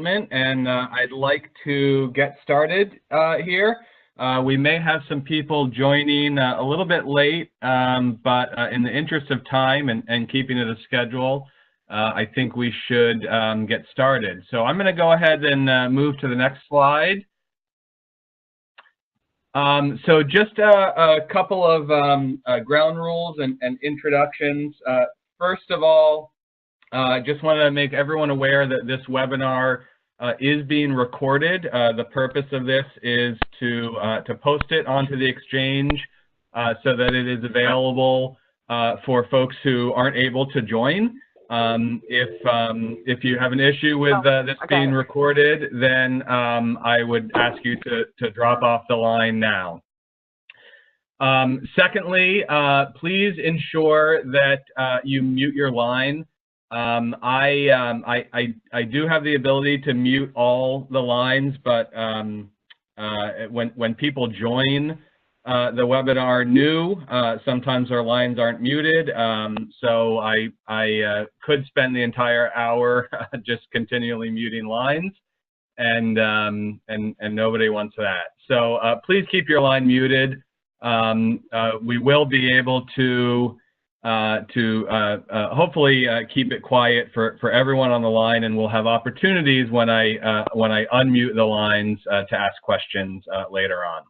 development, and I'd like to get started here. We may have some people joining a little bit late, but in the interest of time and keeping to the schedule, I think we should get started. So I'm going to go ahead and move to the next slide. So just a couple of ground rules and introductions. First of all, I just want to make everyone aware that this webinar is being recorded. The purpose of this is to post it onto the exchange so that it is available for folks who aren't able to join. If you have an issue with this being recorded, then I would ask you to drop off the line now. Secondly, please ensure that you mute your line. I do have the ability to mute all the lines, but when people join the webinar new, sometimes our lines aren't muted, so I could spend the entire hour just continually muting lines, and nobody wants that. So please keep your line muted. We will be able to hopefully keep it quiet for everyone on the line, and we'll have opportunities when I unmute the lines to ask questions later on.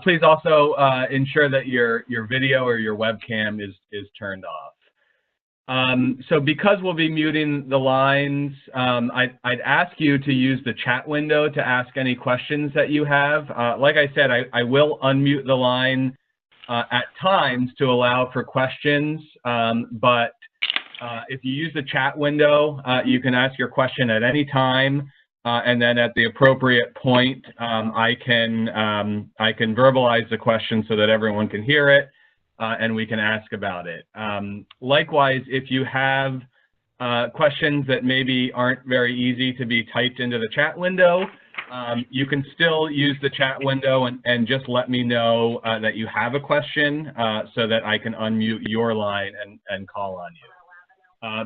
Please also ensure that your video or your webcam is turned off. So because we'll be muting the lines, I'd ask you to use the chat window to ask any questions that you have. Like I said, I will unmute the line at times to allow for questions, but if you use the chat window, you can ask your question at any time, and then at the appropriate point, I can verbalize the question so that everyone can hear it, and we can ask about it. Likewise, if you have questions that maybe aren't very easy to be typed into the chat window, you can still use the chat window and just let me know that you have a question so that I can unmute your line and call on you.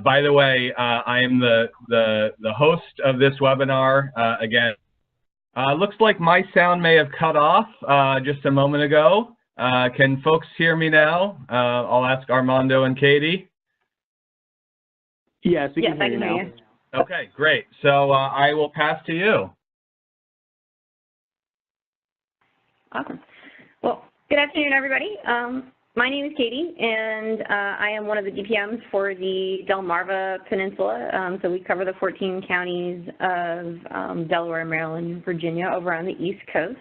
By the way, I am the host of this webinar. Again, looks like my sound may have cut off just a moment ago. Can folks hear me now? I'll ask Armando and Katie. Yes, we can hear you now. Okay, great. So I will pass to you. Awesome. Well, good afternoon, everybody. My name is Katie, and I am one of the DPMs for the Delmarva Peninsula. So we cover the 14 counties of Delaware, Maryland, Virginia over on the East Coast.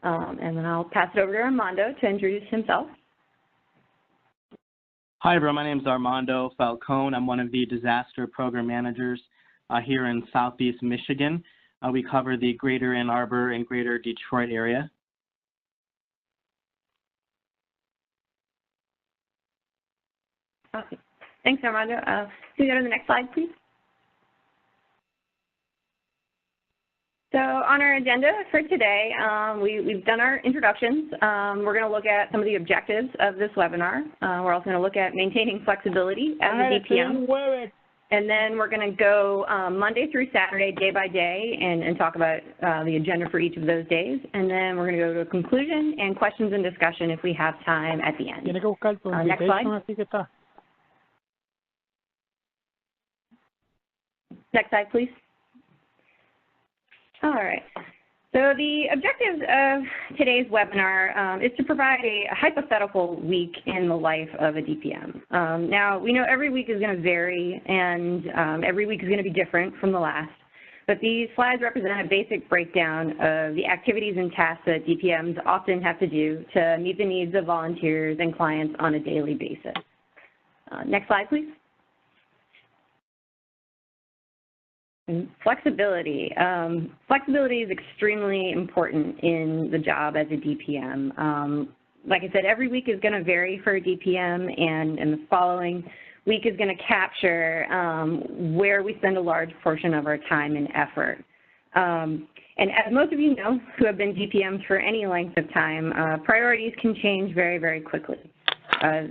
And then I'll pass it over to Armando to introduce himself. Hi, everyone. My name is Armando Falcone. I'm one of the disaster program managers here in Southeast Michigan. We cover the greater Ann Arbor and greater Detroit area. Okay. Thanks, Armando. Can we go to the next slide, please? So on our agenda for today, we've done our introductions. We're going to look at some of the objectives of this webinar. We're also going to look at maintaining flexibility as a DPM. And then we're going to go Monday through Saturday, day by day, and talk about the agenda for each of those days. And then we're going to go to a conclusion and questions and discussion if we have time at the end. Next slide. Next slide, please. All right. So the objectives of today's webinar is to provide a hypothetical week in the life of a DPM. Now, we know every week is going to vary, and every week is going to be different from the last. But these slides represent a basic breakdown of the activities and tasks that DPMs often have to do to meet the needs of volunteers and clients on a daily basis. Next slide, please. And flexibility. Flexibility is extremely important in the job as a DPM. Like I said, every week is going to vary for a DPM, and the following week is going to capture where we spend a large portion of our time and effort. And as most of you know who have been DPMs for any length of time, priorities can change very, very quickly.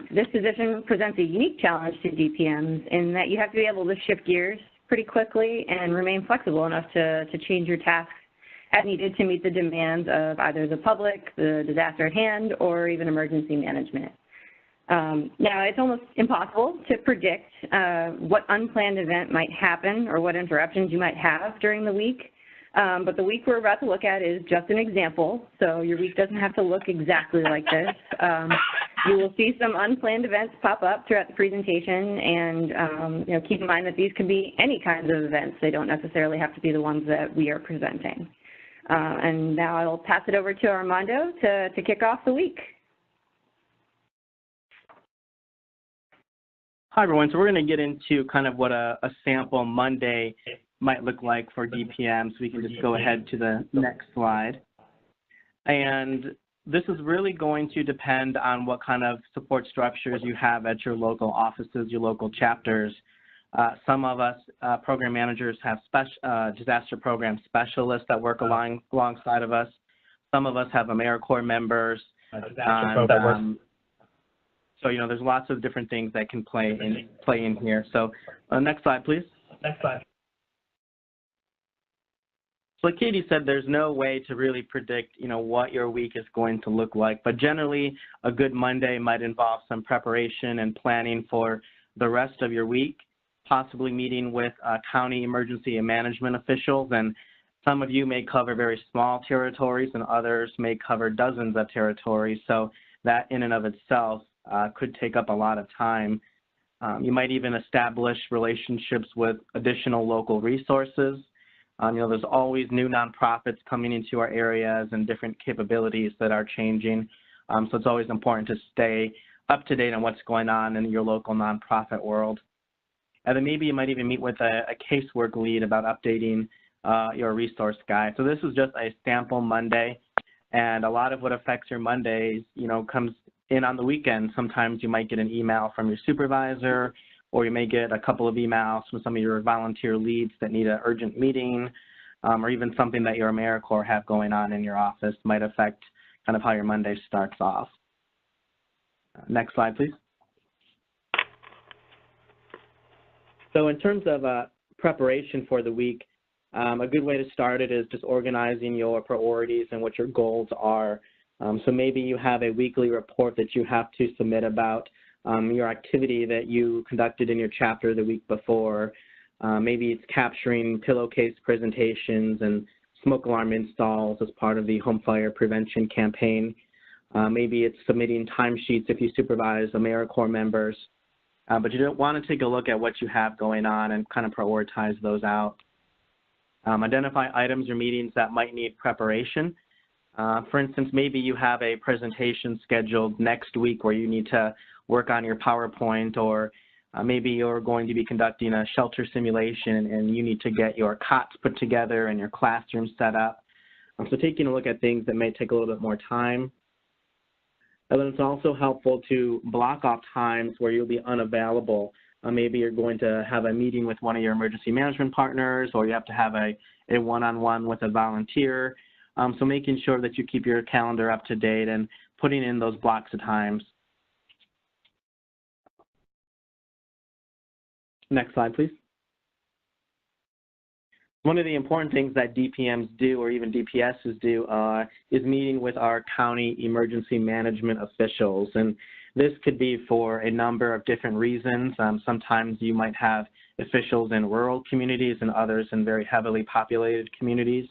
This position presents a unique challenge to DPMs in that you have to be able to shift gears pretty quickly and remain flexible enough to change your tasks as needed to meet the demands of either the public, the disaster at hand, or even emergency management. Now, it's almost impossible to predict what unplanned event might happen or what interruptions you might have during the week, but the week we're about to look at is just an example, so your week doesn't have to look exactly like this. You will see some unplanned events pop up throughout the presentation, and you know, keep in mind that these can be any kinds of events. They don't necessarily have to be the ones that we are presenting. And now I'll pass it over to Armando to kick off the week. Hi, everyone. So we're going to get into kind of what a sample Monday might look like for DPM. So we can just go ahead to the next slide. And this is really going to depend on what kind of support structures you have at your local offices, your local chapters. Some of us program managers have disaster program specialists that work alongside of us. Some of us have AmeriCorps members. So, you know, there's lots of different things that can play in here. So next slide, please. Next slide. So like Katie said, there's no way to really predict, you know, what your week is going to look like. But generally, a good Monday might involve some preparation and planning for the rest of your week, possibly meeting with county emergency and management officials. And some of you may cover very small territories and others may cover dozens of territories. So that in and of itself could take up a lot of time. You might even establish relationships with additional local resources. You know, there's always new nonprofits coming into our areas and different capabilities that are changing. So it's always important to stay up to date on what's going on in your local nonprofit world. And then maybe you might even meet with a casework lead about updating your resource guide. So this is just a sample Monday, and a lot of what affects your Mondays, you know, comes in on the weekend. Sometimes you might get an email from your supervisor, or you may get a couple of emails from some of your volunteer leads that need an urgent meeting, or even something that your AmeriCorps have going on in your office might affect kind of how your Monday starts off. Next slide, please. So in terms of preparation for the week, a good way to start it is just organizing your priorities and what your goals are. So maybe you have a weekly report that you have to submit about your activity that you conducted in your chapter the week before. Maybe it's capturing pillowcase presentations and smoke alarm installs as part of the home fire prevention campaign. Maybe it's submitting timesheets if you supervise AmeriCorps members. But you don't want to take a look at what you have going on and kind of prioritize those out. Identify items or meetings that might need preparation. For instance, maybe you have a presentation scheduled next week where you need to work on your PowerPoint, or maybe you're going to be conducting a shelter simulation and you need to get your cots put together and your classroom set up. So taking a look at things that may take a little bit more time. And then it's also helpful to block off times where you'll be unavailable. Maybe you're going to have a meeting with one of your emergency management partners, or you have to have a one-on-one with a volunteer. So making sure that you keep your calendar up to date and putting in those blocks of times. Next slide, please. One of the important things that DPMs do, or even DPSs do, is meeting with our county emergency management officials. And this could be for a number of different reasons. Sometimes you might have officials in rural communities and others in very heavily populated communities.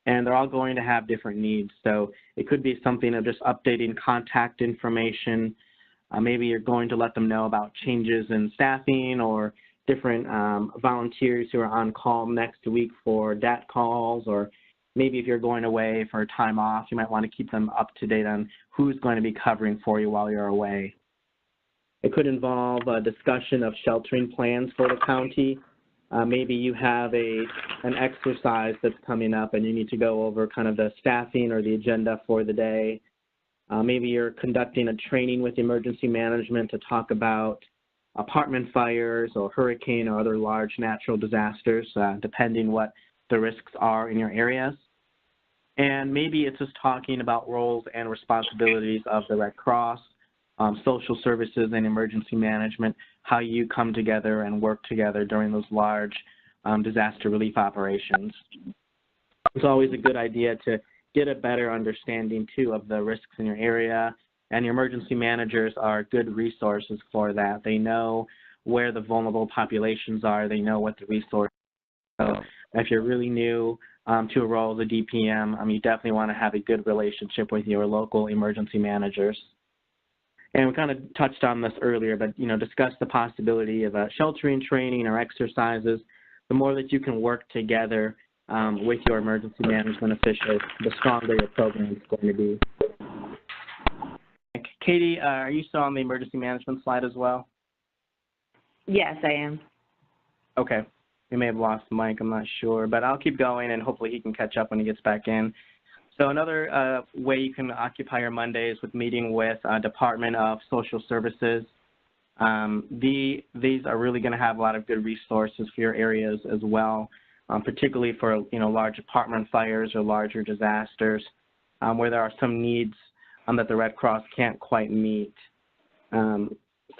And they're all going to have different needs. So it could be something of just updating contact information. Maybe you're going to let them know about changes in staffing or different volunteers who are on call next week for DAT calls, or maybe if you're going away for time off, you might want to keep them up to date on who's going to be covering for you while you're away. It could involve a discussion of sheltering plans for the county. Maybe you have an exercise that's coming up and you need to go over kind of the staffing or the agenda for the day. Maybe you're conducting a training with emergency management to talk about apartment fires or hurricane or other large natural disasters, depending what the risks are in your areas. And maybe it's just talking about roles and responsibilities of the Red Cross, social services and emergency management, how you come together and work together during those large disaster relief operations. It's always a good idea to get a better understanding, too, of the risks in your area, and your emergency managers are good resources for that. They know where the vulnerable populations are. They know what the resources are. So if you're really new to a role as a DPM, you definitely want to have a good relationship with your local emergency managers. And we kind of touched on this earlier, but, discuss the possibility of sheltering training or exercises. The more that you can work together with your emergency management officials, the stronger your program is going to be. Katie, are you still on the emergency management slide as well? Yes, I am. Okay. We may have lost Mike, I'm not sure, but I'll keep going and hopefully he can catch up when he gets back in. So another way you can occupy your Mondays with meeting with Department of Social Services. These are really going to have a lot of good resources for your areas as well, particularly for large apartment fires or larger disasters where there are some needs that the Red Cross can't quite meet.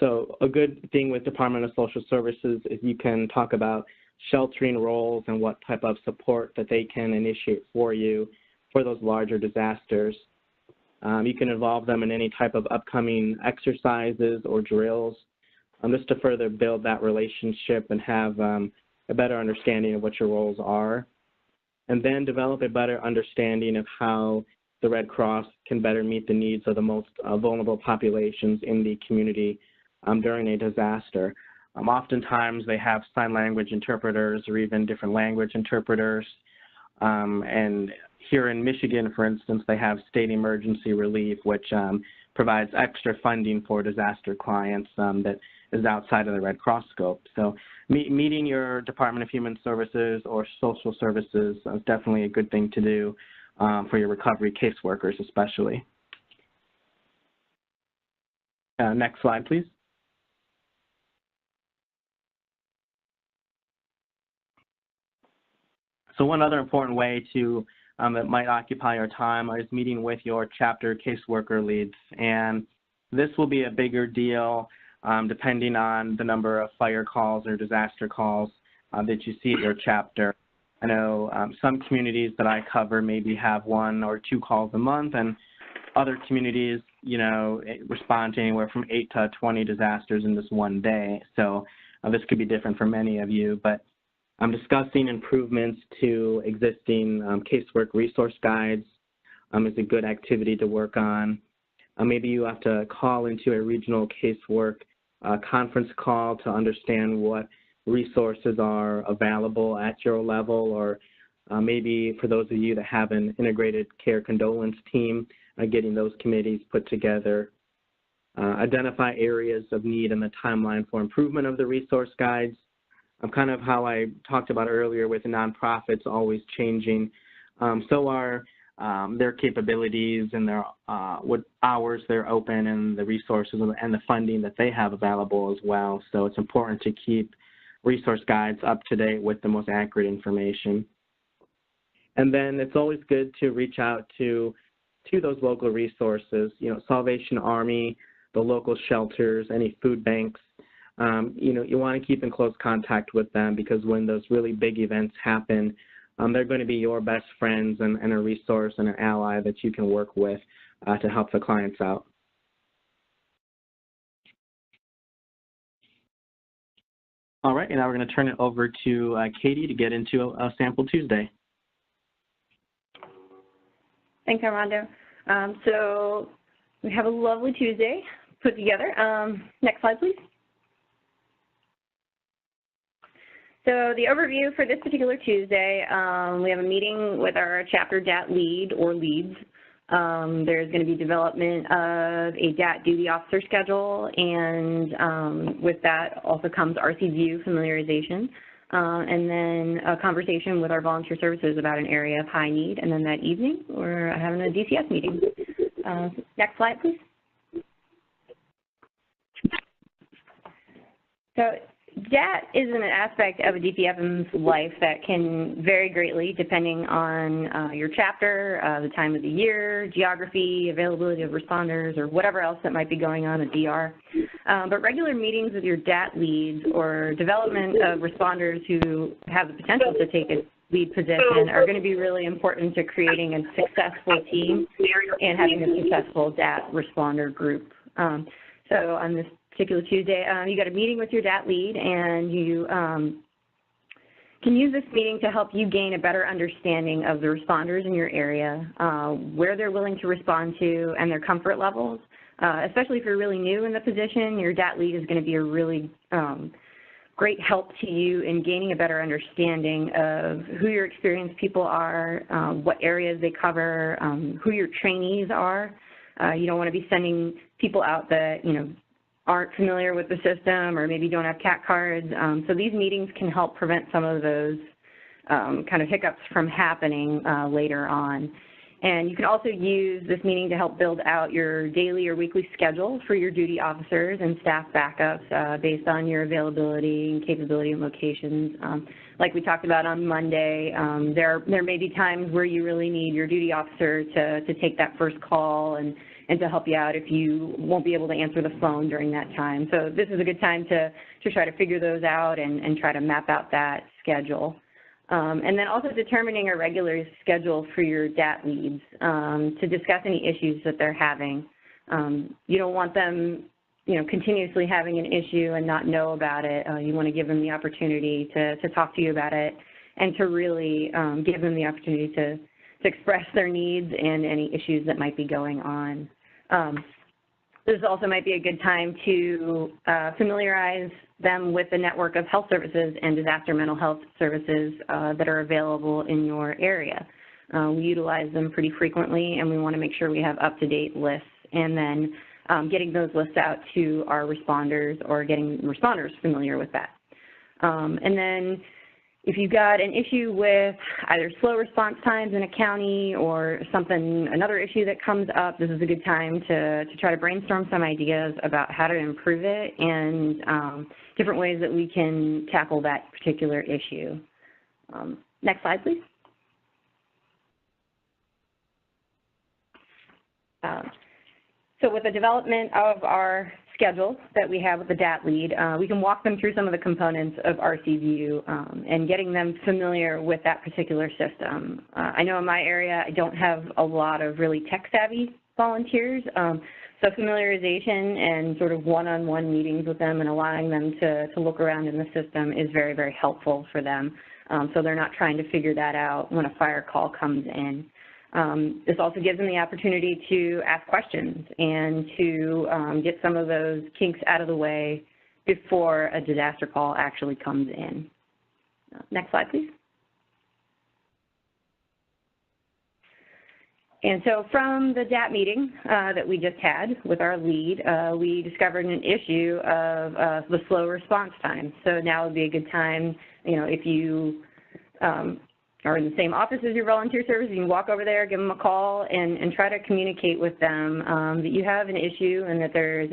So a good thing with Department of Social Services is you can talk about sheltering roles and what type of support that they can initiate for you for those larger disasters. You can involve them in any type of upcoming exercises or drills just to further build that relationship and have a better understanding of what your roles are. And then develop a better understanding of how the Red Cross can better meet the needs of the most vulnerable populations in the community during a disaster. Oftentimes they have sign language interpreters or even different language interpreters. And here in Michigan, for instance, they have state emergency relief, which provides extra funding for disaster clients that is outside of the Red Cross scope. So meeting your Department of Human Services or Social Services is definitely a good thing to do for your recovery caseworkers especially. Next slide, please. So one other important way to that might occupy your time is meeting with your chapter caseworker leads. And this will be a bigger deal depending on the number of fire calls or disaster calls that you see at your chapter. I know some communities that I cover maybe have 1 or 2 calls a month, and other communities, respond to anywhere from 8 to 20 disasters in this one day. So this could be different for many of you, but I'm discussing improvements to existing casework resource guides is a good activity to work on. Maybe you have to call into a regional casework conference call to understand what resources are available at your level, or maybe for those of you that have an integrated care condolence team, getting those committees put together. Identify areas of need and the timeline for improvement of the resource guides. Kind of how I talked about earlier with the nonprofits always changing. So are their capabilities and their what hours they're open and the resources and the funding that they have available as well. So it's important to keep resource guides up to date with the most accurate information. And then it's always good to reach out to those local resources, Salvation Army, the local shelters, any food banks. You want to keep in close contact with them, because when those really big events happen, they're going to be your best friends and a resource and an ally that you can work with to help the clients out. All right, and now we're going to turn it over to Katie to get into a Sample Tuesday. Thanks, Armando. So we have a lovely Tuesday put together. Next slide, please. So the overview for this particular Tuesday, we have a meeting with our chapter DAT lead or leads. There's going to be development of a DAT duty officer schedule, and with that also comes RC View Familiarization, and then a conversation with our volunteer services about an area of high need, and then that evening we're having a DCS meeting. Next slide, please. So DAT is an aspect of a DPM's life that can vary greatly depending on your chapter, the time of the year, geography, availability of responders, or whatever else that might be going on at DR. But regular meetings with your DAT leads or development of responders who have the potential to take a lead position are going to be really important to creating a successful team and having a successful DAT responder group. So on this particular Tuesday, you got a meeting with your DAT lead, and you can use this meeting to help you gain a better understanding of the responders in your area, where they're willing to respond to, and their comfort levels. Especially if you're really new in the position, your DAT lead is going to be a really great help to you in gaining a better understanding of who your experienced people are, what areas they cover, who your trainees are. You don't want to be sending people out that, aren't familiar with the system or maybe don't have CAT cards. So these meetings can help prevent some of those kind of hiccups from happening later on. And you can also use this meeting to help build out your daily or weekly schedule for your duty officers and staff backups based on your availability and capability and locations. Like we talked about on Monday, there may be times where you really need your duty officer to take that first call and to help you out if you won't be able to answer the phone during that time. So this is a good time to try to figure those out and try to map out that schedule. And then also determining a regular schedule for your DAT leads to discuss any issues that they're having. You don't want them, continuously having an issue and not know about it. You want to give them the opportunity to talk to you about it and to really give them the opportunity to express their needs and any issues that might be going on. This also might be a good time to familiarize them with the network of health services and disaster mental health services that are available in your area. We utilize them pretty frequently, and we want to make sure we have up-to-date lists, and then getting those lists out to our responders or getting responders familiar with that. And then if you've got an issue with either slow response times in a county or another issue that comes up, this is a good time to try to brainstorm some ideas about how to improve it and different ways that we can tackle that particular issue. Next slide, please. So with the development of our schedule that we have with the DAT lead, we can walk them through some of the components of RC View and getting them familiar with that particular system. I know in my area I don't have a lot of really tech-savvy volunteers, so familiarization and sort of one-on-one meetings with them and allowing them to look around in the system is very, very helpful for them, so they're not trying to figure that out when a fire call comes in. This also gives them the opportunity to ask questions and to get some of those kinks out of the way before a disaster call actually comes in. Next slide, please. And so from the DAT meeting that we just had with our lead, we discovered an issue of the slow response time. So now would be a good time, if you are in the same office as your volunteer service, you can walk over there, give them a call, and try to communicate with them that you have an issue and that there is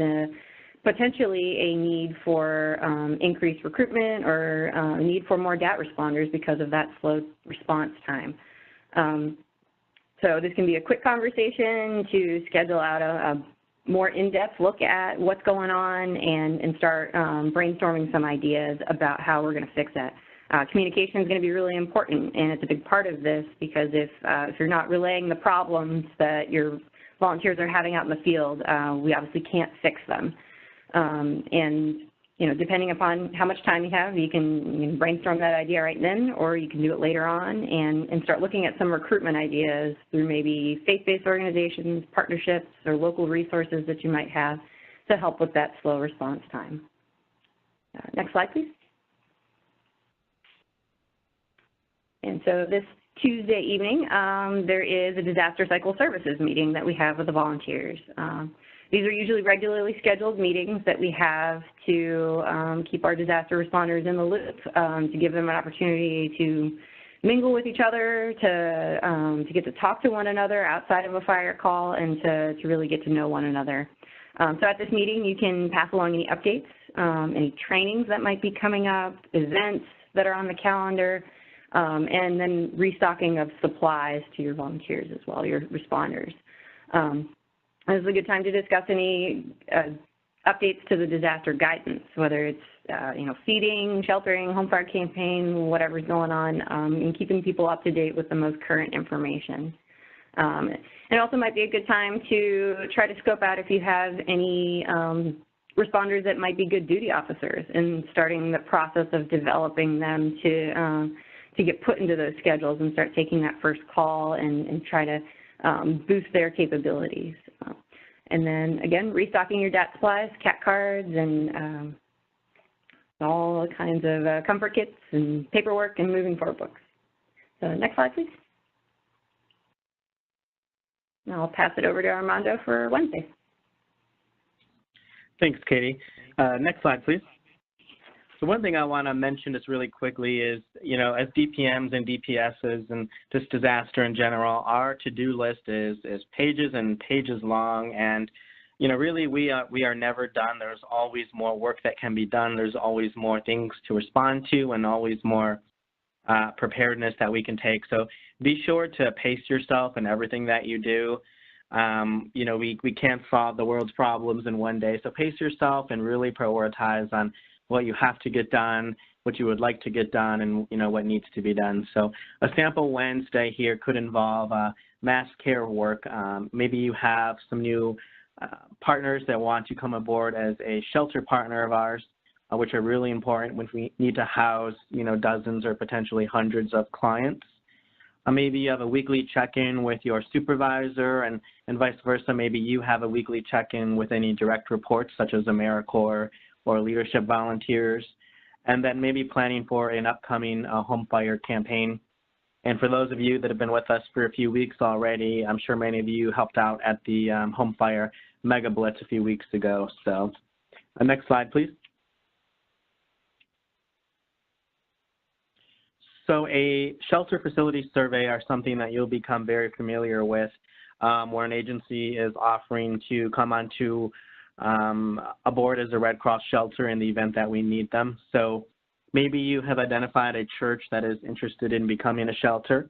potentially a need for increased recruitment or a need for more DAT responders because of that slow response time. So this can be a quick conversation to schedule out a more in-depth look at what's going on and start brainstorming some ideas about how we're going to fix that. Communication is going to be really important, and it's a big part of this because if you're not relaying the problems that your volunteers are having out in the field, we obviously can't fix them. And depending upon how much time you have, you can brainstorm that idea right then, or you can do it later on and start looking at some recruitment ideas through maybe faith-based organizations, partnerships, or local resources that you might have to help with that slow response time. Next slide, please. And so this Tuesday evening, there is a disaster cycle services meeting that we have with the volunteers. These are usually regularly scheduled meetings that we have to keep our disaster responders in the loop, to give them an opportunity to mingle with each other, to get to talk to one another outside of a fire call, and to really get to know one another. So at this meeting, you can pass along any updates any trainings that might be coming up, events that are on the calendar, and then restocking of supplies to your volunteers as well, your responders. This is a good time to discuss any updates to the disaster guidance, whether it's feeding, sheltering, home fire campaign, whatever's going on, and keeping people up to date with the most current information. It also might be a good time to try to scope out if you have any responders that might be good duty officers, and starting the process of developing them to get put into those schedules and start taking that first call and try to boost their capabilities. And then, again, restocking your DAT supplies, CAT cards, and all kinds of comfort kits and paperwork and moving forward books. So next slide, please. Now I'll pass it over to Armando for Wednesday. Thanks, Katie. Next slide, please. So one thing I want to mention just really quickly is, as DPMs and DPSs and just disaster in general, our to-do list is pages and pages long, and really we are never done. There's always more work that can be done. There's always more things to respond to, and always more preparedness that we can take. So be sure to pace yourself in everything that you do. We can't solve the world's problems in one day, so pace yourself and really prioritize on what you have to get done, what you would like to get done, and what needs to be done. So a sample Wednesday here could involve mass care work. Maybe you have some new partners that want to come aboard as a shelter partner of ours, which are really important when we need to house dozens or potentially hundreds of clients. Maybe you have a weekly check-in with your supervisor, and vice versa. Maybe you have a weekly check-in with any direct reports such as AmeriCorps or leadership volunteers, and then maybe planning for an upcoming home fire campaign. And for those of you that have been with us for a few weeks already, I'm sure many of you helped out at the home fire mega blitz a few weeks ago. So next slide, please. So a shelter facility survey are something that you'll become very familiar with, where an agency is offering to come onto aboard as a Red Cross shelter in the event that we need them. So maybe you have identified a church that is interested in becoming a shelter,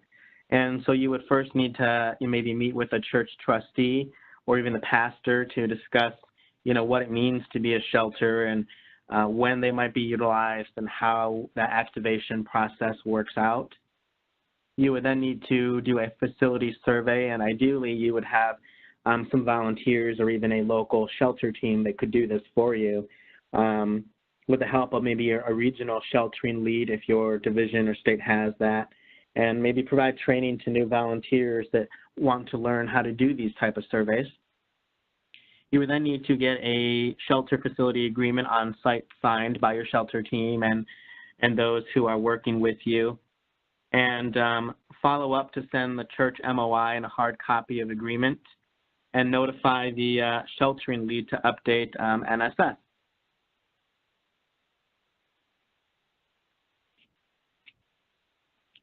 and so you would first need to maybe meet with a church trustee or even the pastor to discuss what it means to be a shelter, and when they might be utilized, and how that activation process works out. You would then need to do a facility survey, and ideally you would have some volunteers or even a local shelter team that could do this for you, with the help of maybe a regional sheltering lead if your division or state has that, and maybe provide training to new volunteers that want to learn how to do these type of surveys. You would then need to get a shelter facility agreement on site signed by your shelter team and those who are working with you, and follow up to send the church MOI and a hard copy of agreement, and notify the sheltering lead to update NSS.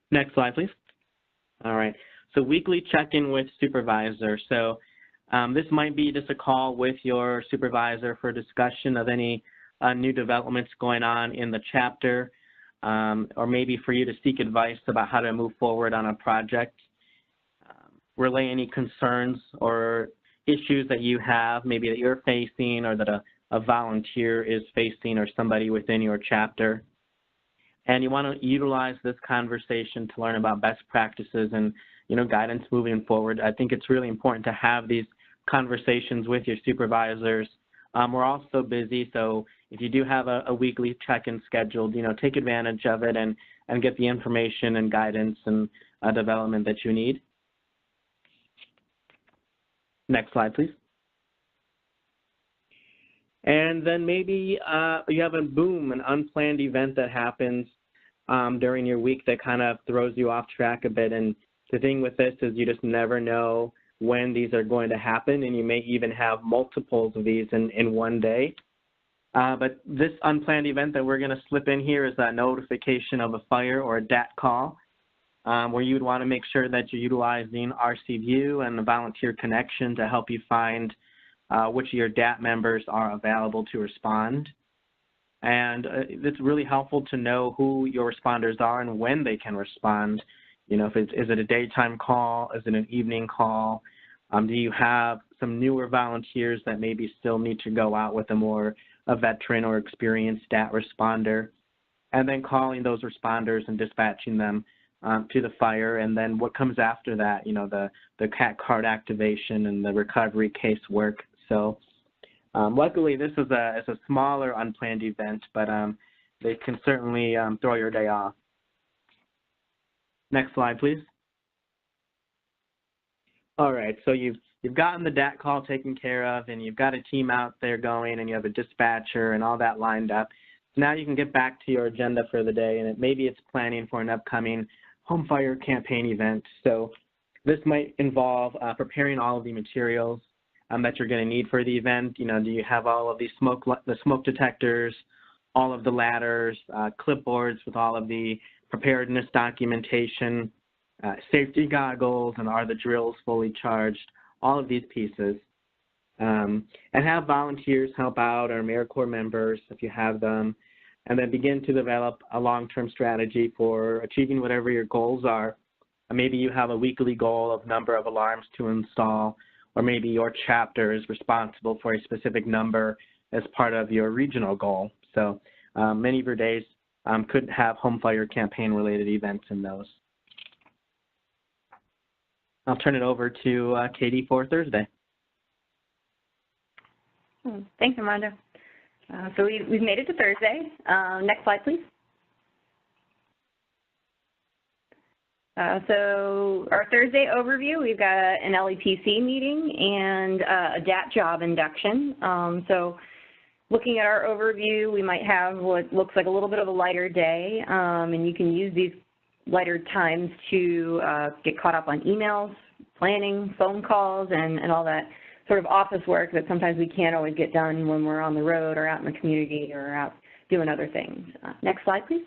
Next slide, please. All right, so weekly check-in with supervisor. So this might be just a call with your supervisor for discussion of any new developments going on in the chapter, or maybe for you to seek advice about how to move forward on a project, relay any concerns or issues that you have, maybe that you're facing or that a volunteer is facing or somebody within your chapter. And you want to utilize this conversation to learn about best practices and guidance moving forward. I think it's really important to have these conversations with your supervisors. We're all so busy, so if you do have a weekly check-in scheduled, take advantage of it and get the information and guidance and development that you need. Next slide, please. And then maybe you have an unplanned event that happens during your week that kind of throws you off track a bit. And the thing with this is you just never know when these are going to happen, and you may even have multiples of these in one day. But this unplanned event that we're going to slip in here is a notification of a fire or a DAT call, where you'd want to make sure that you're utilizing RC View and the volunteer connection to help you find which of your DAT members are available to respond. And it's really helpful to know who your responders are and when they can respond. You know, is it a daytime call? Is it an evening call? Do you have some newer volunteers that maybe still need to go out with a veteran or experienced DAT responder? And then calling those responders and dispatching them to the fire. And then what comes after that, you know, the CAT card activation and the recovery casework. So luckily this is a smaller unplanned event, but they can certainly throw your day off. Next slide, please. All right, so you've gotten the DAT call taken care of, and you've got a team out there going, and you have a dispatcher and all that lined up. So now you can get back to your agenda for the day, and maybe it's planning for an upcoming home fire campaign event. So this might involve preparing all of the materials that you're going to need for the event. You know, do you have all of the smoke detectors, all of the ladders, clipboards with all of the preparedness documentation, safety goggles, and are the drills fully charged, all of these pieces. And have volunteers help out, or AmeriCorps members if you have them, and then begin to develop a long-term strategy for achieving whatever your goals are. Maybe you have a weekly goal of number of alarms to install, or maybe your chapter is responsible for a specific number as part of your regional goal. So many of your days could have home fire campaign related events in those. I'll turn it over to Katie for Thursday. Thanks, Armando. So we've made it to Thursday. Next slide, please. So our Thursday overview, we've got an LEPC meeting and a DAT job induction. So looking at our overview, we might have what looks like a little bit of a lighter day, and you can use these lighter times to get caught up on emails, planning, phone calls, and all that sort of office work that sometimes we can't always get done when we're on the road or out in the community or out doing other things. Next slide, please.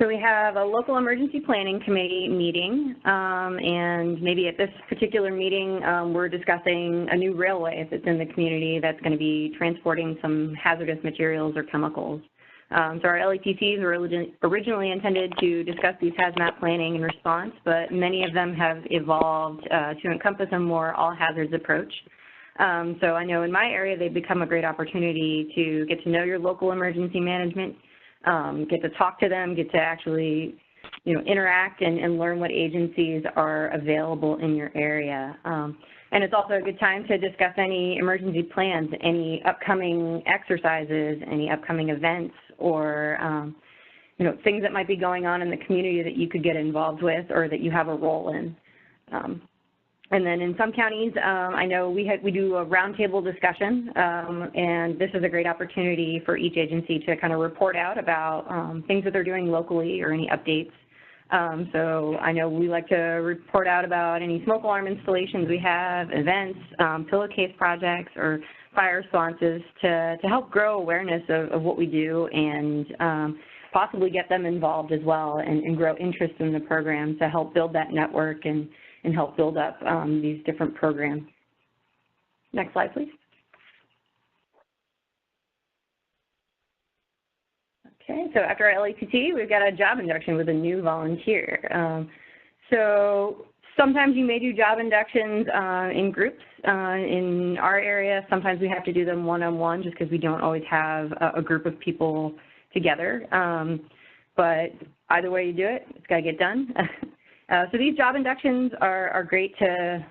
So we have a local emergency planning committee meeting, and maybe at this particular meeting, we're discussing a new railway that's in the community that's going to be transporting some hazardous materials or chemicals. So our LEPCs were originally intended to discuss these hazmat planning and response, but many of them have evolved to encompass a more all hazards approach. So I know in my area, they've become a great opportunity to get to know your local emergency management, get to talk to them, get to actually, you know, interact and learn what agencies are available in your area. And it's also a good time to discuss any emergency plans, any upcoming exercises, any upcoming events, or you know, things that might be going on in the community that you could get involved with or that you have a role in. And then in some counties, I know we do a roundtable discussion, and this is a great opportunity for each agency to kind of report out about things that they're doing locally or any updates. So I know we like to report out about any smoke alarm installations we have, events, pillowcase projects, or fire responses to help grow awareness of what we do and possibly get them involved as well and grow interest in the program to help build that network and help build up these different programs. Next slide, please. Okay, so after our LEPT, we've got a job induction with a new volunteer. So sometimes you may do job inductions in groups. In our area, sometimes we have to do them one-on-one just because we don't always have a group of people together. But either way you do it, it's got to get done. So these job inductions are great to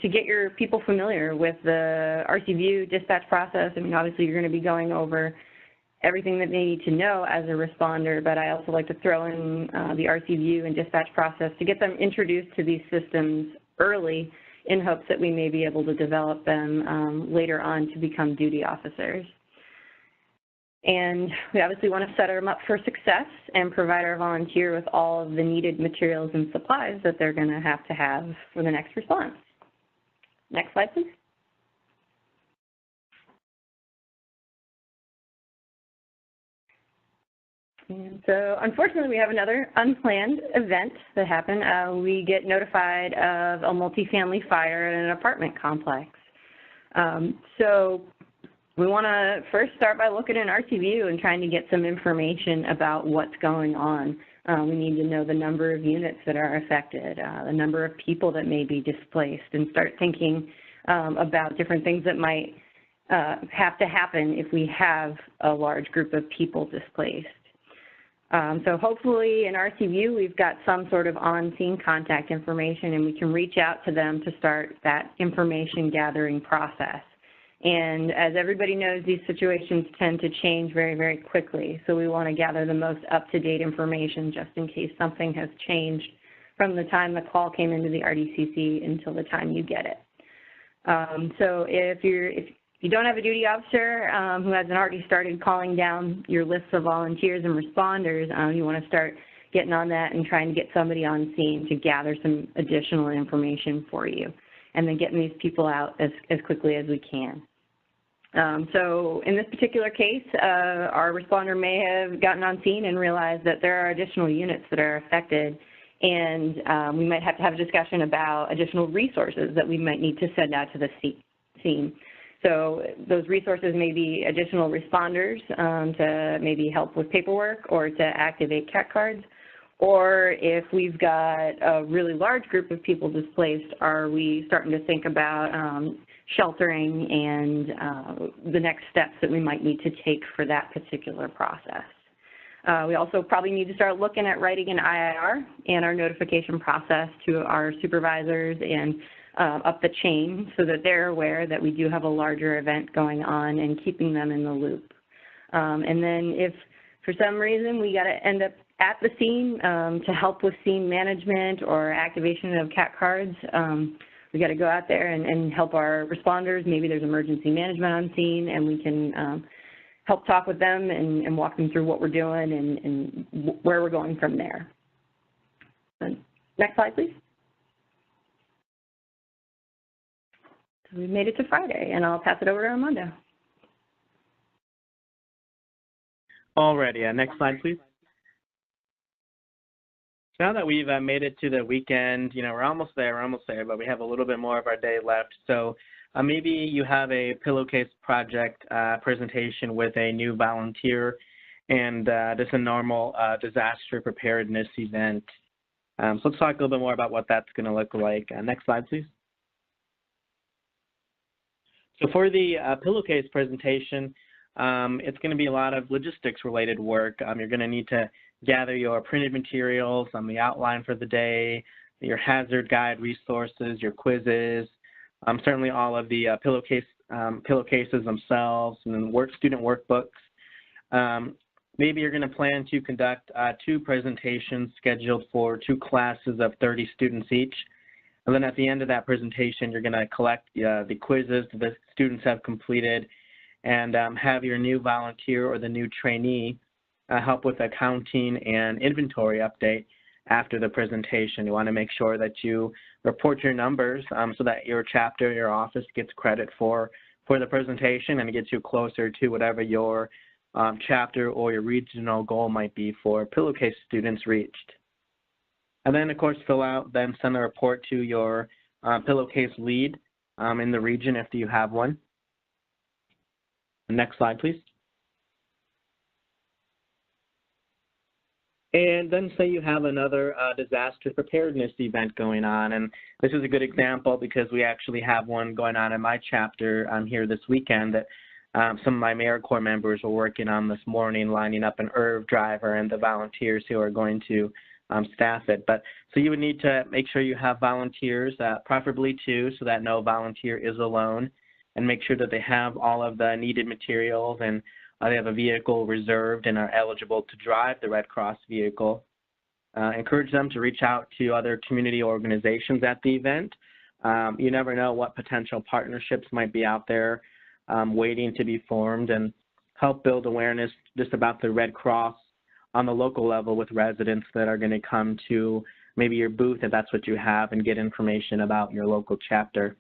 get your people familiar with the RC View dispatch process. I mean, obviously you're going to be going over everything that they need to know as a responder, but I also like to throw in the RC View and dispatch process to get them introduced to these systems early in hopes that we may be able to develop them later on to become duty officers. And we obviously want to set them up for success and provide our volunteer with all of the needed materials and supplies that they're going to have for the next response. Next slide, please. And so unfortunately, we have another unplanned event that happened. We get notified of a multifamily fire at an apartment complex. So we want to first start by looking in RTView and trying to get some information about what's going on. We need to know the number of units that are affected, the number of people that may be displaced, and start thinking about different things that might have to happen if we have a large group of people displaced. So hopefully in RTView we've got some sort of on-scene contact information, and we can reach out to them to start that information gathering process. And as everybody knows, these situations tend to change very, very quickly. So we want to gather the most up-to-date information just in case something has changed from the time the call came into the RDCC until the time you get it. So if you don't have a duty officer who hasn't already started calling down your lists of volunteers and responders, you want to start getting on that and trying to get somebody on scene to gather some additional information for you, and then getting these people out as quickly as we can. So in this particular case, our responder may have gotten on scene and realized that there are additional units that are affected, and we might have to have a discussion about additional resources that we might need to send out to the scene. So those resources may be additional responders to maybe help with paperwork or to activate CAT cards. Or if we've got a really large group of people displaced, are we starting to think about sheltering and the next steps that we might need to take for that particular process. We also probably need to start looking at writing an IIR and our notification process to our supervisors and up the chain so that they're aware that we do have a larger event going on and keeping them in the loop. And then if for some reason we got to end up at the scene to help with scene management or activation of CAT cards, we got to go out there and help our responders. Maybe there's emergency management on scene, and we can help talk with them and walk them through what we're doing and where we're going from there. Next slide, please. So we've made it to Friday, and I'll pass it over to Armando. Alrighty, next slide, please. So now that we've made it to the weekend, you know, we're almost there, but we have a little bit more of our day left. So maybe you have a Pillowcase project presentation with a new volunteer, and just a normal disaster preparedness event. So let's talk a little bit more about what that's going to look like. Next slide, please. So for the Pillowcase presentation, it's going to be a lot of logistics-related work. You're going to need to gather your printed materials, the outline for the day, your hazard guide resources, your quizzes, certainly all of the pillowcases themselves, and then student workbooks. Maybe you're going to plan to conduct 2 presentations scheduled for 2 classes of 30 students each. And then at the end of that presentation, you're going to collect the quizzes that the students have completed and have your new volunteer or the new trainee help with accounting and inventory update after the presentation. You want to make sure that you report your numbers so that your chapter, your office gets credit for the presentation, and it gets you closer to whatever your chapter or your regional goal might be for Pillowcase students reached. And then, of course, send a report to your Pillowcase lead in the region if you have one. Next slide, please. And then say you have another disaster preparedness event going on. And this is a good example because we actually have one going on in my chapter here this weekend that some of my AmeriCorps members were working on this morning, lining up an IRV driver and the volunteers who are going to staff it. But so you would need to make sure you have volunteers, preferably 2, so that no volunteer is alone, and make sure that they have all of the needed materials and they have a vehicle reserved and are eligible to drive the Red Cross vehicle. Encourage them to reach out to other community organizations at the event. You never know what potential partnerships might be out there waiting to be formed, and help build awareness just about the Red Cross on the local level with residents that are going to come to maybe your booth if that's what you have, and get information about your local chapter.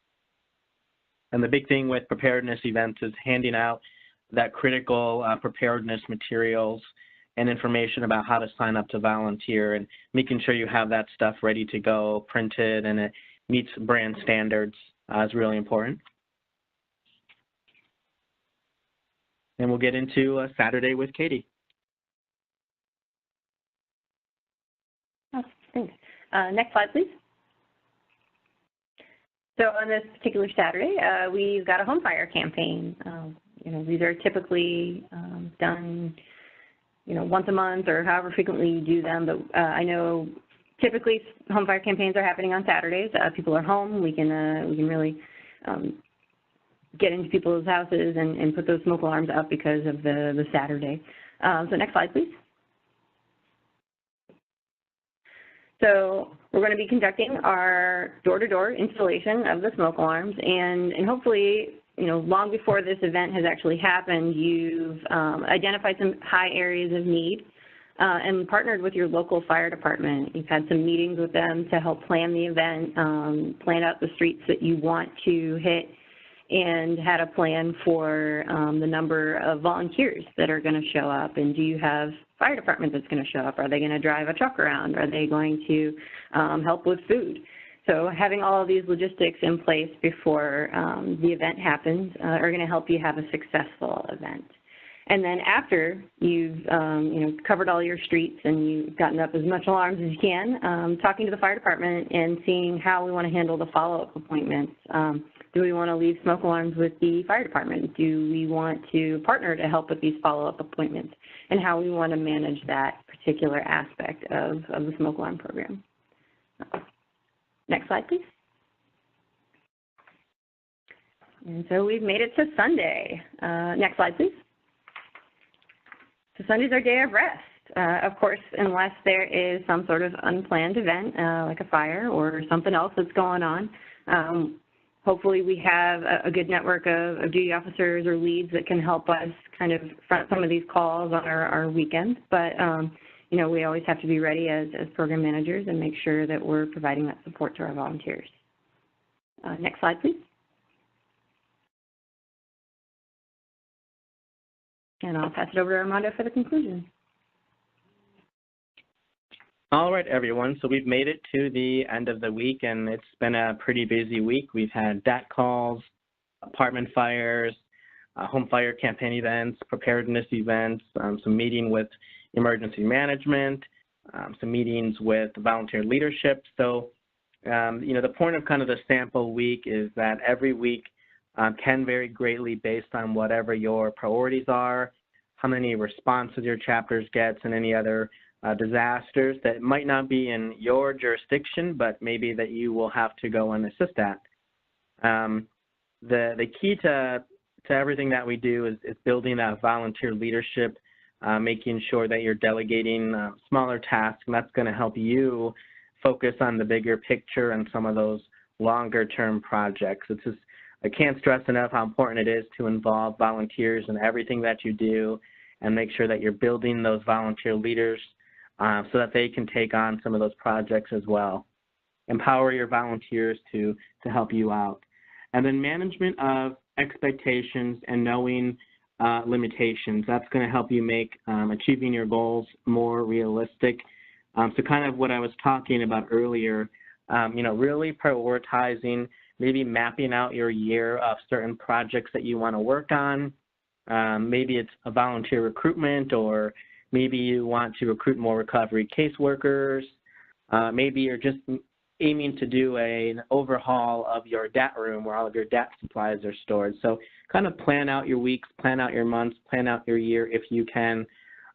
And the big thing with preparedness events is handing out that critical preparedness materials and information about how to sign up to volunteer, and making sure you have that stuff ready to go, printed, and it meets brand standards is really important. And we'll get into Saturday with Katie. Oh, thanks. Next slide, please. So on this particular Saturday, we've got a home fire campaign. You know, these are typically done, you know, once a month or however frequently you do them. But I know typically home fire campaigns are happening on Saturdays. People are home. We can really get into people's houses and put those smoke alarms up because of the Saturday. So next slide, please. So we're going to be conducting our door-to-door installation of the smoke alarms, and hopefully, you know, long before this event has actually happened, you've identified some high areas of need and partnered with your local fire department. You've had some meetings with them to help plan the event, plan out the streets that you want to hit, and had a plan for the number of volunteers that are going to show up. And do you have fire department that's going to show up? Are they going to drive a truck around? Are they going to help with food? So having all of these logistics in place before the event happens are going to help you have a successful event. And then after you've you know, covered all your streets and you've gotten up as much alarms as you can, talking to the fire department and seeing how we want to handle the follow-up appointments. Do we want to leave smoke alarms with the fire department? Do we want to partner to help with these follow-up appointments? And how we want to manage that particular aspect of the smoke alarm program. Next slide, please. And so we've made it to Sunday. Next slide, please. So Sunday's our day of rest. Of course, unless there is some sort of unplanned event, like a fire or something else that's going on. Hopefully we have a good network of duty officers or leads that can help us kind of front some of these calls on our weekends. But, you know, we always have to be ready as program managers and make sure that we're providing that support to our volunteers. Next slide, please. And I'll pass it over to Armando for the conclusion. All right, everyone. So we've made it to the end of the week, and it's been a pretty busy week. We've had DAT calls, apartment fires, home fire campaign events, preparedness events, some meeting with emergency management, some meetings with volunteer leadership. So, you know, the point of kind of the sample week is that every week can vary greatly based on whatever your priorities are, how many responses your chapters gets, and any other disasters that might not be in your jurisdiction, but maybe that you will have to go and assist at. The key to everything that we do is building that volunteer leadership, making sure that you're delegating smaller tasks, and that's going to help you focus on the bigger picture and some of those longer-term projects. It's just, I can't stress enough how important it is to involve volunteers in everything that you do and make sure that you're building those volunteer leaders so that they can take on some of those projects as well. Empower your volunteers to help you out. And then management of expectations and knowing limitations. That's going to help you make achieving your goals more realistic. So kind of what I was talking about earlier, you know, really prioritizing, maybe mapping out your year of certain projects that you want to work on. Maybe it's a volunteer recruitment, or maybe you want to recruit more recovery caseworkers. Maybe you're just aiming to do an overhaul of your DAT room where all of your DAT supplies are stored. So kind of plan out your weeks, plan out your months, plan out your year if you can.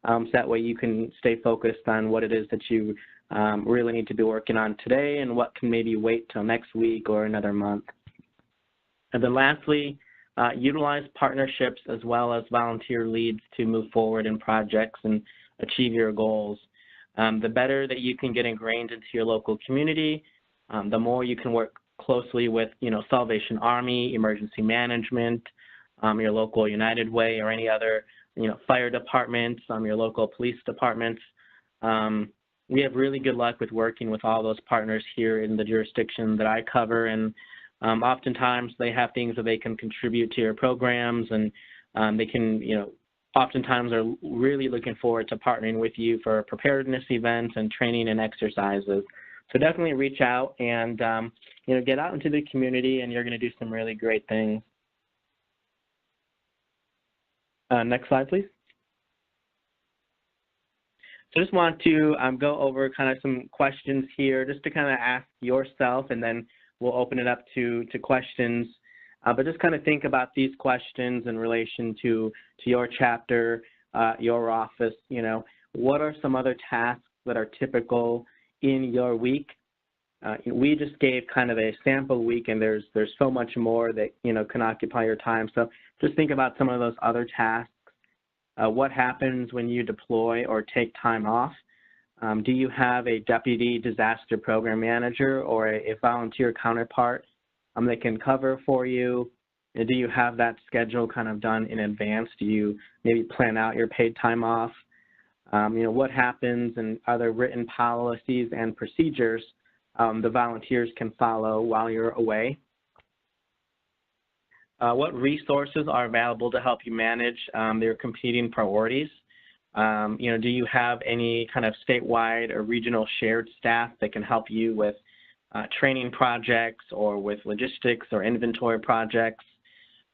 So that way you can stay focused on what it is that you really need to be working on today and what can maybe wait till next week or another month. And then lastly, utilize partnerships as well as volunteer leads to move forward in projects and achieve your goals. The better that you can get ingrained into your local community, the more you can work closely with, you know, Salvation Army, emergency management, your local United Way, or any other, you know, fire departments, your local police departments. We have really good luck with working with all those partners here in the jurisdiction that I cover, and oftentimes they have things that they can contribute to your programs, and they can, you know, oftentimes are really looking forward to partnering with you for preparedness events and training and exercises. So definitely reach out and, you know, get out into the community, and you're going to do some really great things. Next slide, please. So I just want to go over kind of some questions here just to kind of ask yourself, and then we'll open it up to questions. But just kind of think about these questions in relation to your chapter, your office. You know, what are some other tasks that are typical in your week? We just gave kind of a sample week, and there's so much more that, you know, can occupy your time. So just think about some of those other tasks. What happens when you deploy or take time off? Do you have a deputy disaster program manager or a volunteer counterpart that can cover for you? And do you have that schedule kind of done in advance? Do you maybe plan out your paid time off? You know, what happens and other written policies and procedures the volunteers can follow while you're away? What resources are available to help you manage their competing priorities? You know, do you have any kind of statewide or regional shared staff that can help you with training projects or with logistics or inventory projects?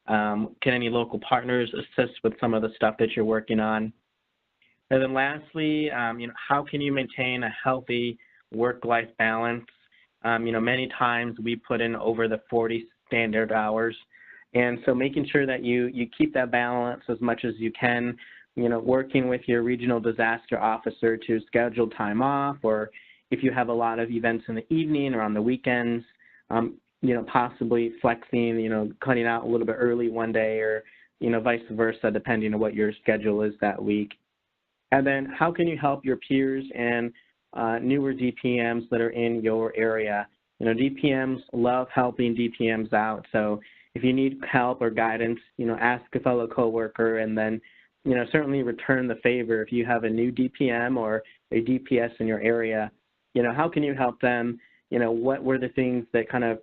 Can any local partners assist with some of the stuff that you're working on? And then lastly, you know, how can you maintain a healthy work-life balance? You know, many times we put in over the 40 standard hours. And so making sure that you keep that balance as much as you can, you know, working with your regional disaster officer to schedule time off, or if you have a lot of events in the evening or on the weekends, you know, possibly flexing, you know, cutting out a little bit early one day, or, you know, vice versa, depending on what your schedule is that week. And then how can you help your peers and newer DPMs that are in your area? You know, DPMs love helping DPMs out. So if you need help or guidance, you know, ask a fellow coworker, and then, you know, certainly return the favor. If you have a new DPM or a DPS in your area, you know, how can you help them? You know, what were the things that kind of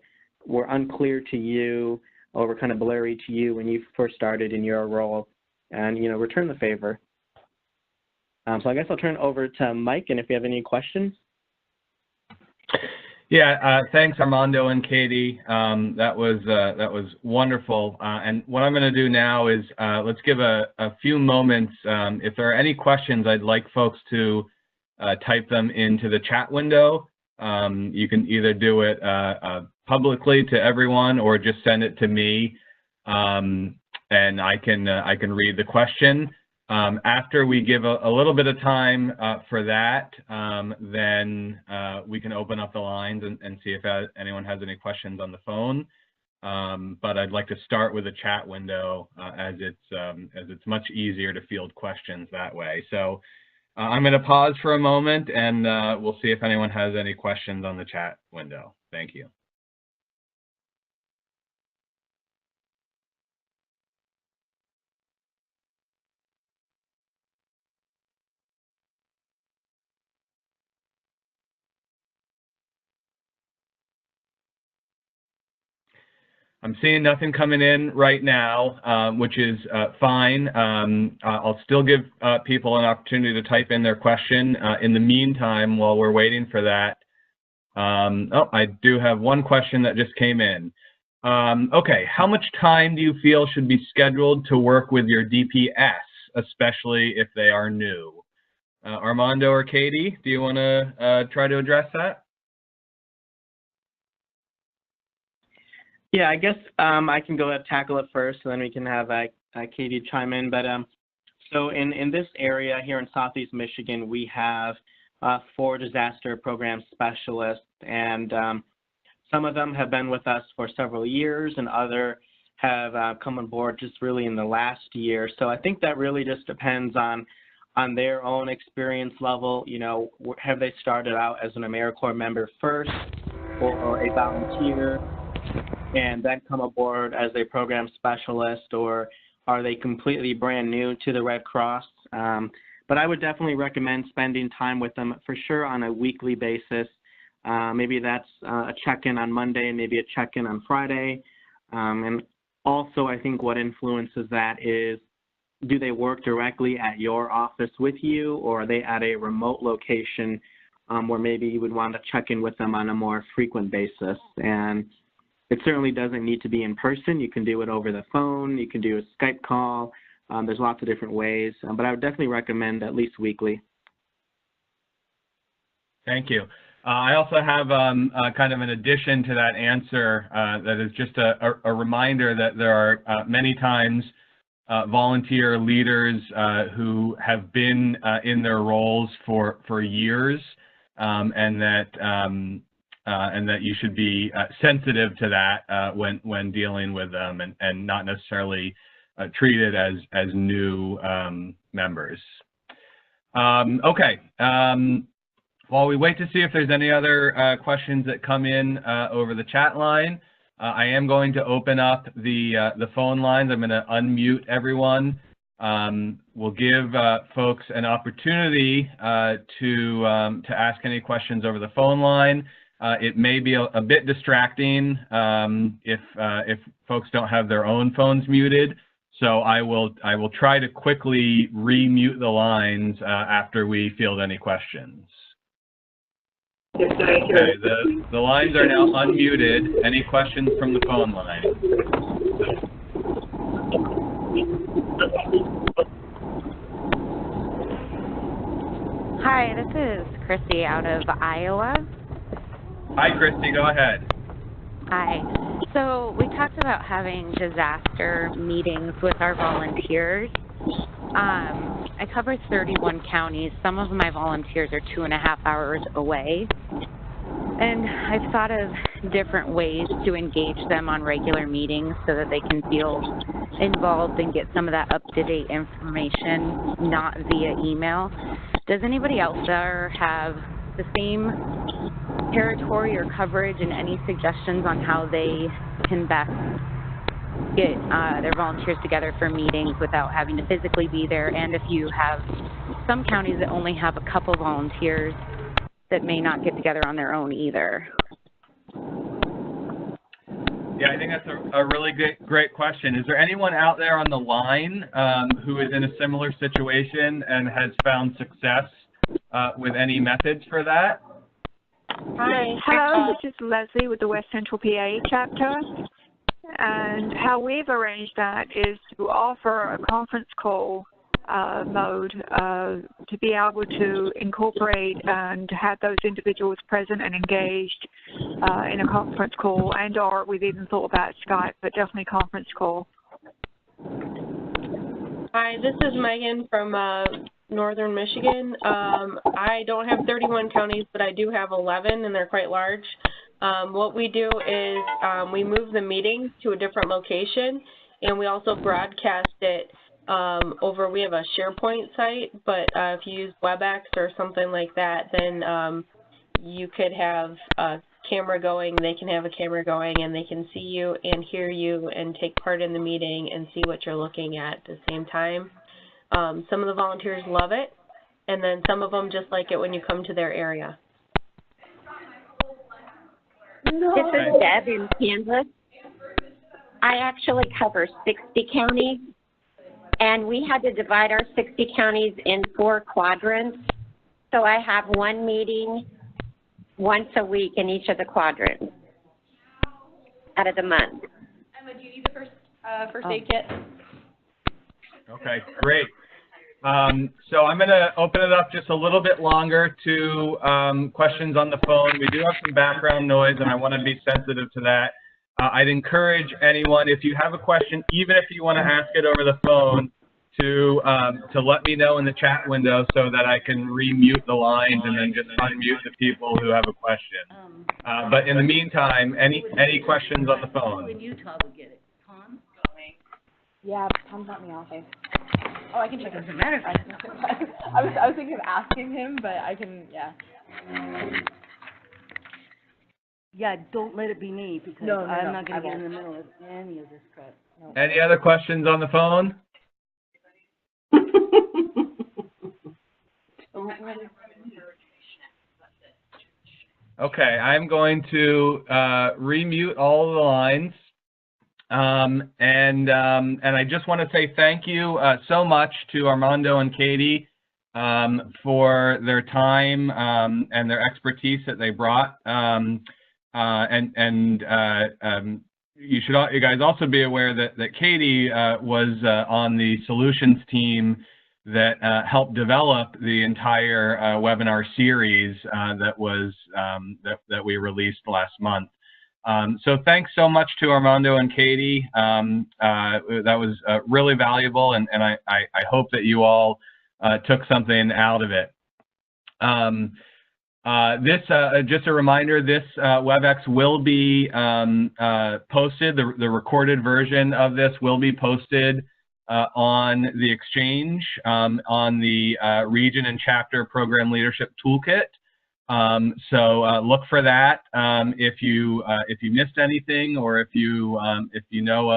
were unclear to you or were kind of blurry to you when you first started in your role? And, you know, return the favor. So I guess I'll turn it over to Mike, and if you have any questions. Yeah, thanks Armando and Katie. That was wonderful. And what I'm going to do now is let's give a few moments. If there are any questions, I'd like folks to type them into the chat window. You can either do it publicly to everyone or just send it to me, and I can read the question. After we give a little bit of time for that, then we can open up the lines and see if anyone has any questions on the phone. But I'd like to start with a chat window as it's much easier to field questions that way. So I'm going to pause for a moment, and we'll see if anyone has any questions on the chat window. Thank you. I'm seeing nothing coming in right now, which is fine. I'll still give people an opportunity to type in their question. In the meantime, while we're waiting for that, oh, I do have one question that just came in. Okay, how much time do you feel should be scheduled to work with your DPS, especially if they are new? Armando or Katie, do you want to try to address that? Yeah, I guess I can go ahead and tackle it first, and then we can have Katie chime in. But so in this area here in Southeast Michigan, we have 4 disaster program specialists, and some of them have been with us for several years, and other have come on board just really in the last year. So I think that really just depends on their own experience level. You know, have they started out as an AmeriCorps member first, or a volunteer, and then come aboard as a program specialist, or are they completely brand new to the Red Cross? But I would definitely recommend spending time with them for sure on a weekly basis. Maybe that's a check-in on Monday, maybe a check-in on Friday. And also I think what influences that is, do they work directly at your office with you, or are they at a remote location where maybe you would want to check in with them on a more frequent basis? And it certainly doesn't need to be in person. You can do it over the phone. You can do a Skype call. There's lots of different ways, but I would definitely recommend at least weekly. Thank you. I also have kind of an addition to that answer that is just a reminder that there are many times volunteer leaders who have been in their roles for years, and that you should be sensitive to that when dealing with them, and not necessarily treated as new members. Okay. While we wait to see if there's any other questions that come in over the chat line, I am going to open up the phone lines. I'm going to unmute everyone. We'll give folks an opportunity to ask any questions over the phone line. It may be a bit distracting if folks don't have their own phones muted. So I will try to quickly remute the lines after we field any questions. Okay, the lines are now unmuted. Any questions from the phone line? Hi, this is Christy out of Iowa. Hi, Christy, go ahead. Hi. So we talked about having disaster meetings with our volunteers. I cover 31 counties. Some of my volunteers are 2.5 hours away. And I've thought of different ways to engage them on regular meetings so that they can feel involved and get some of that up-to-date information, not via email. Does anybody else there have the same territory or coverage, and any suggestions on how they can best get their volunteers together for meetings without having to physically be there? And if you have some counties that only have a couple volunteers that may not get together on their own either. Yeah, I think that's a really great question. Is there anyone out there on the line who is in a similar situation and has found success with any methods for that? Hi. Hello, this is Leslie with the West Central PA chapter. And how we've arranged that is to offer a conference call mode to be able to incorporate and have those individuals present and engaged in a conference call, and or we've even thought about Skype, but definitely conference call. Hi, this is Megan from Northern Michigan. I don't have 31 counties, but I do have 11, and they're quite large. What we do is we move the meetings to a different location, and we also broadcast it we have a SharePoint site, but if you use WebEx or something like that, then you could have a camera going, they can have a camera going, and they can see you and hear you and take part in the meeting and see what you're looking at the same time. Some of the volunteers love it, and then some of them just like it when you come to their area. This is Deb in Kansas. I actually cover 60 counties, and we had to divide our 60 counties in 4 quadrants. So I have one meeting once a week in each of the quadrants out of the month. Emma, do you need the first aid kit? Okay, great. So I'm going to open it up just a little bit longer to questions on the phone. We do have some background noise, and I want to be sensitive to that. I'd encourage anyone, if you have a question, even if you want to ask it over the phone, to let me know in the chat window so that I can remute the lines and then just unmute the people who have a question. But in the meantime, any questions on the phone? In Utah would get it. Tom? Yeah, Tom's not in the office. Oh, I can check. It doesn't matter if I was thinking of asking him, but I can, yeah. Yeah, don't let it be me, because I'm not going to get in the middle of any of this crap. No. Any other questions on the phone? Okay, I'm going to remute all of the lines. And I just want to say thank you so much to Armando and Katie for their time and their expertise that they brought. you guys also be aware that Katie was on the solutions team that helped develop the entire webinar series that we released last month. So thanks so much to Armando and Katie. That was really valuable, and I hope that you all took something out of it. Just a reminder, this WebEx will be posted, the recorded version of this will be posted on the Exchange, on the Region and Chapter Program Leadership Toolkit. So look for that if you missed anything, or if you know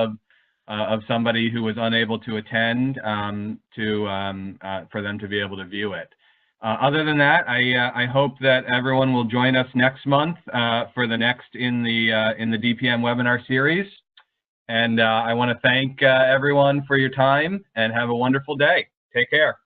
of somebody who was unable to attend, for them to be able to view it. Other than that, I hope that everyone will join us next month for the next in the DPM webinar series. And I want to thank everyone for your time, and have a wonderful day. Take care.